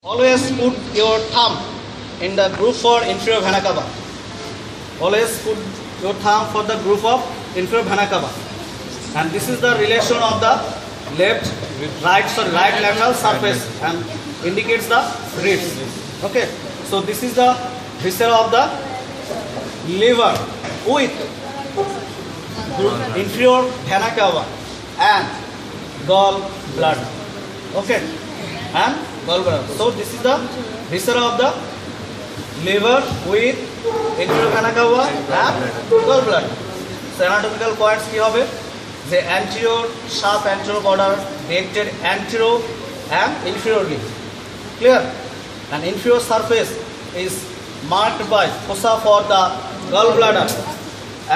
Always put your thumb in the groove for inferior vena cava. Always put your thumb for the groove of inferior vena cava. And this is the relation of the right lateral surface and indicates the ribs. Okay. So this is the viscera of the liver with inferior vena cava and gallbladder. Okay. And gallbladder. So this is the viscera of the liver with inferior vena cava and gallbladder. So anatomical points কি হবে যে anterior sharp anterior border directed anterior and inferiorly. Clear? And inferior surface is marked by fossa for the gallbladder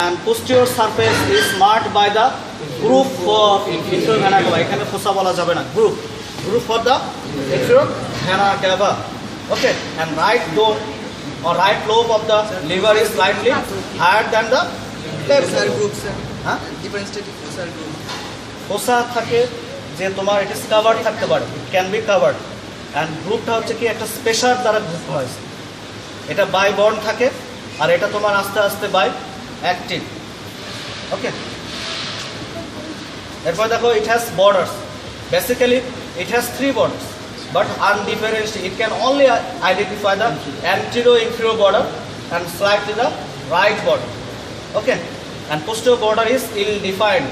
and posterior surface is marked by the groove for inferior vena cava. এখানে fossa বলা যাবে না, groove for the inferior vena cava. Okay, and right dome or right lobe of the liver is slightly higher than the left. Fossa থাকে যে তোমার it is covered থাকতে পারে, it can be covered, and গ্রুপটা হচ্ছে কি একটা spacer দ্বারা গ্রুপ হয়, এটা বাই বন্ড থাকে আর এটা তোমার আস্তে আস্তে বাই অ্যাক্টিভ. ওকে, এরপর দেখো it has borders. Basically it has three borders but undifferentiated. It can only identify the anterior inferior border and slightly the right border. Okay, and posterior border is ill-defined.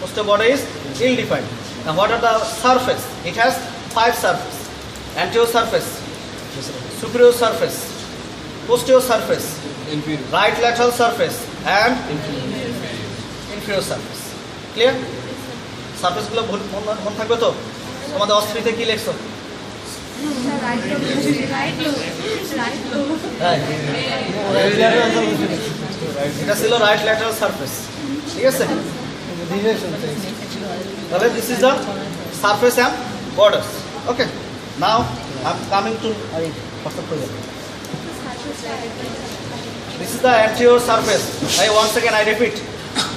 Posterior border is ill-defined. Now what are the surface? It has five surface: anterior surface, superior surface, posterior surface, right lateral surface and inferior surface. Clear? Surface গুলো মনে থাকবে তো? তোমাদের অস্ত্রিতে কি লিখছো? এটা ছিল right lateral surface, ঠিক আছে? তাহলে this is the surface and borders. Okay, now I am coming to this is the anterior surface. One second I repeat,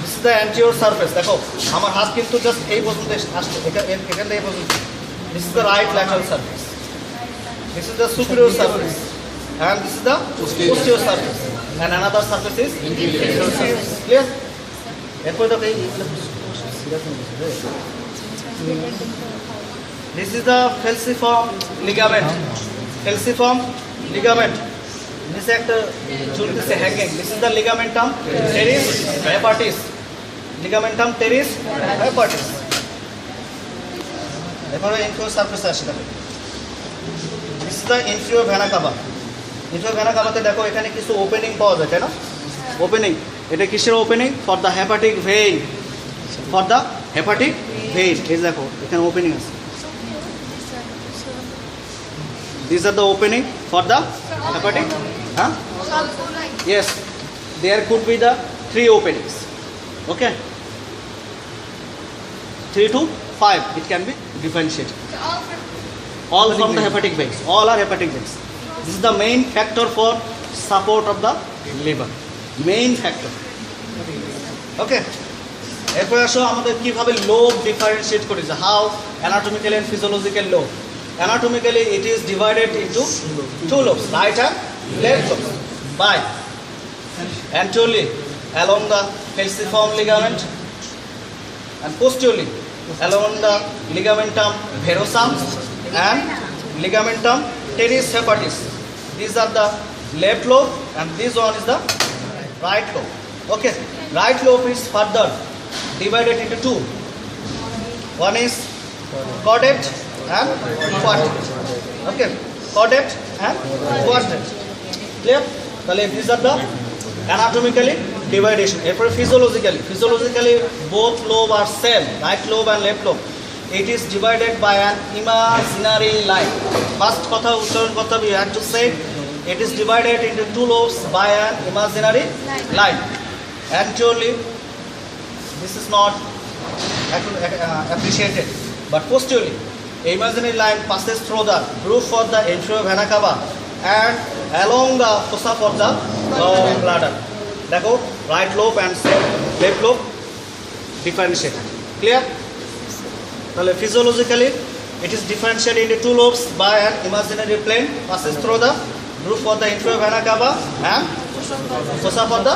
this is the anterior surface. দেখো আমার হাত কিন্তু জাস্ট এই পর্যন্ত আসছে, এখান থেকে পর্যন্ত. This is the right lateral surface, this is the superior surface and this is the posterior surface and another surface is inferior surface. Clear? এরপর দেখো this is the falciform ligament. Falciform ligament, নিচে একটা ঝুলতেছে hanging. This is the ligamentum teres hepatis. Ligamentum teres hepatis. এরপর inferior surface আসে. This is the inferior vena cava. inferior vena cava-তে দেখো এখানে কিছু opening পাওয়া যায়, তাই না? ওপেনিং, এটা কিসের opening? For the hepatic vein. For the hepatic vein, এই দেখো এখানে ওপেনিং আছে. These are the opening for the hepatic. Huh? Yes, there could be the three openings. Okay, 3 to 5 it can be differentiated. All from the hepatic veins. All are hepatic veins. This is the main factor for support of the liver. Main factor. Okay. এরপর আসো আমাদের কিভাবে lobe differentiate করি, যে how anatomically and physiological lobe. Anatomically it is divided into two lobes, right and left lobes, by anteriorly along the falciform ligament and posteriorly along the ligamentum verosum and ligamentum teres hepatis. These are the left lobe and this one is the right lobe. Okay, right lobe is further divided into two. One is caudate and quadrate. Okay, caudate and quadrate. Clear? তাহলে these are the anatomically dividation. এরপরে physiologically both lobe are same, right lobe and left lobe. It is divided by an imaginary line. First কথা উচ্চারণ করতে হবে, you have to say it is divided into two lobes by an imaginary line. Anteriorly this is not appreciated, but posteriorly the imaginary line passes through the groove for the inferior vena cava and along the fossa for the gallbladder. দেখো right lobe and left lobe differentiated. Clear? তাহলে physiologically It is differentiated into two lobes by an imaginary plane passes through the roof of the inferior vena cava and fossa of the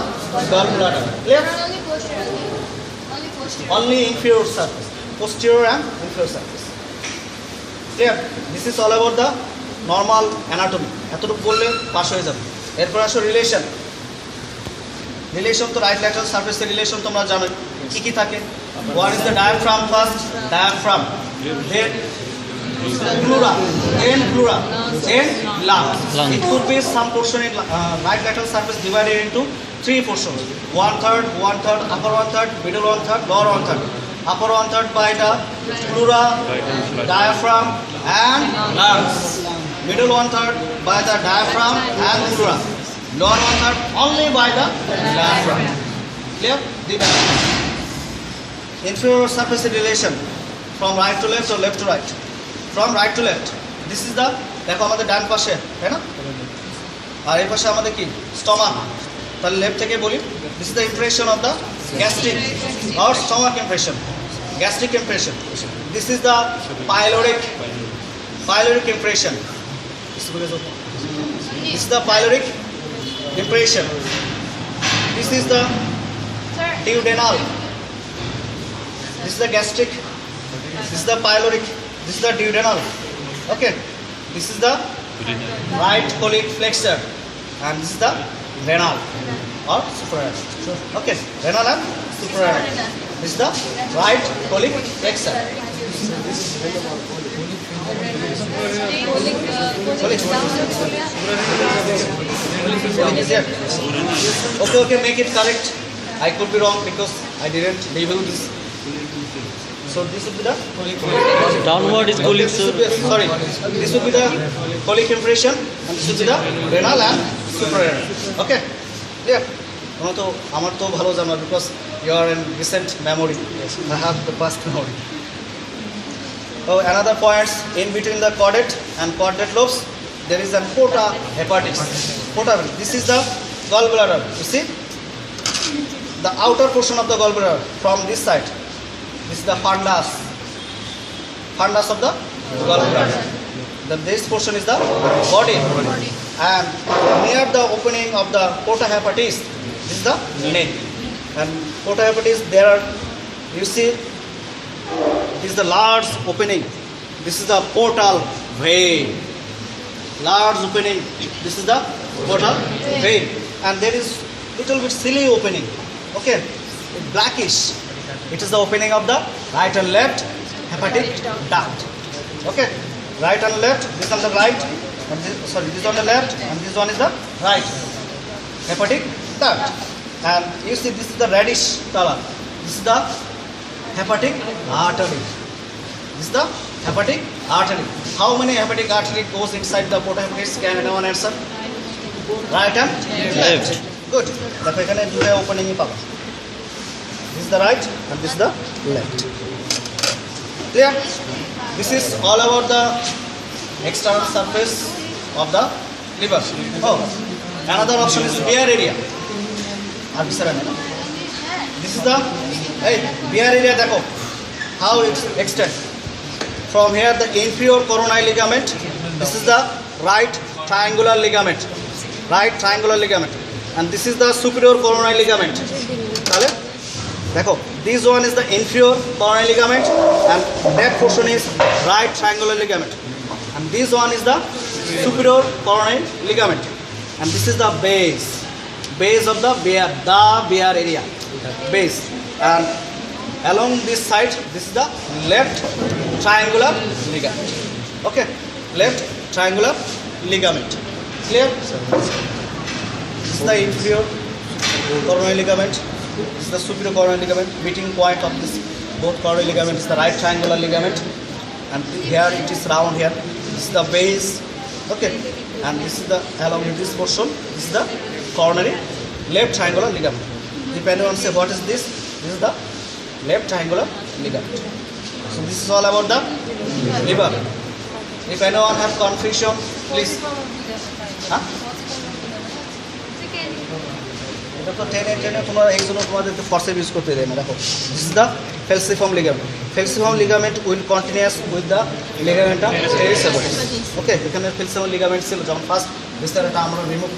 gallbladder. Clear? Only posterior. Only posterior. Only inferior surface, posterior and inferior surface. Clear? This is all about the normal anatomy. এতটুকু বললে pass হয়ে যাবে। এরপর আসো relation. Relation তো right lateral সারফেসের relation তোমরা জানো কি কি থাকে। What is the diaphragm first? Diaphragm. Then pleura. Then pleura. Then lungs. It could be some portion in right lateral surface divided into three portions. 1/3, 1/3, upper 1/3, middle 1/3, lower 1/3. Upper 1/3 by the pleura, diaphragm and lungs. Middle 1/3 by the diaphragm and pleura. Lower 1/3 only by the diaphragm. Clear? Inferior surface relation from right to left or left to right. From right to left. This is the দেখো আমাদের ডান পাশে তাই না আর এই পাশে আমাদের কি stomach তাহলে লেফট থেকে বলি this is the impression of the gastric or stomach impression gastric impression this is the pyloric impression this is the pyloric impression this is the duodenal this is the gastric this is the pyloric this is the duodenal okay this is the right colic flexor and this is the renal or suprarenal okay renal and suprarenal this is the right colic flexor colic is here okay make it correct I could be wrong because I didn't label this so this would be the colic Downward is colic, sir. sorry this would be the colic impression and this would be the renal and suprarenal okay clear তোমরা তো আমার তো ভালো জানো because you are in recent memory I have the past memory oh another points in between the caudate and caudate lobes there is a porta hepatis porta this is the gallbladder you see the outer portion of the gallbladder from this side this is the fundus of the gallbladder this portion is the body and near the opening of the porta hepatis this is the neck and porta hepatis there are you see this is the large opening this is the portal vein large opening this is the portal vein and there is little bit silly opening okay blackish it is the opening of the right and left hepatic duct okay right and left this on the right and this, sorry this on the left and this one is the right hepatic duct and you see this is the reddish color this is the hepatic artery this is the hepatic artery how many hepatic artery goes inside the porta hepatis can anyone answer right and left good দেখো এখানে দুটো ওপেনিংই পাবো this is the right and this is the left clear this is all about the external surface of the liver oh another option is bear area আর বিছারা না this is the hey bear area দেখো how it extends from here the inferior coronary ligament this is the right triangular ligament and this is the superior coronary ligament তাহলে দেখো this one is the inferior coronary ligament and that portion is right triangular ligament and this one is the superior coronary ligament and this is the base of the bear area base and along this side this is the left triangular ligament okay left triangular ligament clear this is the inferior coronary ligament this is the superior coronary ligament meeting point of this both coronary ligament is the right triangular ligament and here it is round here this is the base okay and this is the along with this portion this is the coronary left triangular ligament if anyone say what is this is the left triangular ligament so this is all about the liver if anyone have confusion please huh? এটা তো টেনে টেনে তোমরা এই জন্য তোমাদেরকে ফর্সেপ use করতে দেয় না। দেখো this is the falciform ligament. Falciform ligament will continuous with the ligament of teres এভারিস। ওকে, এখানে ফেলসিফর্ম লিগামেন্ট ছিল, যখন ফার্স্ট বিস্তারটা আমরা রিমুভ